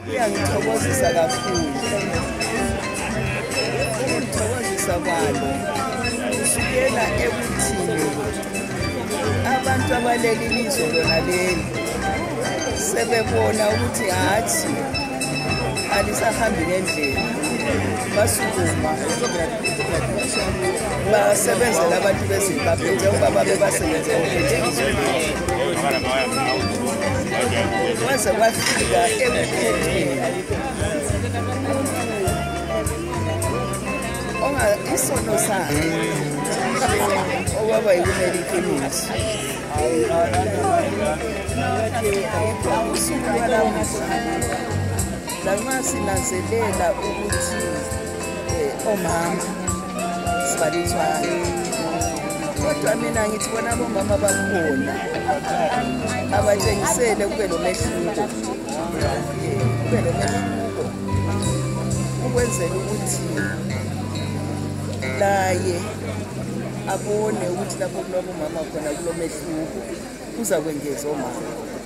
Kuyangithokozisa kakhulu. Ukuthokozisa kwalo kusukela ekuthini abantu abaleli ilizwe lona leli sebebona ukuthi hathi alisahambi ngendlela, basukuma basebenzela abantu beZimbabwe njengoba babe basebenzela ilizwe kwaze kwafika ekukhetheni isono sakhe okwaba yikumela iqiniso. Usuku lwalamuhla lanxa sinanzelela ukuthi omama sibalithwala, kodwa mina ngithi bona bomama bakhona abatshengisele kube nomehluko, ukwenzela ukuthi laye abone ukuthi lapho kulabo mama khona kulomehluko kuza kwengeza omama.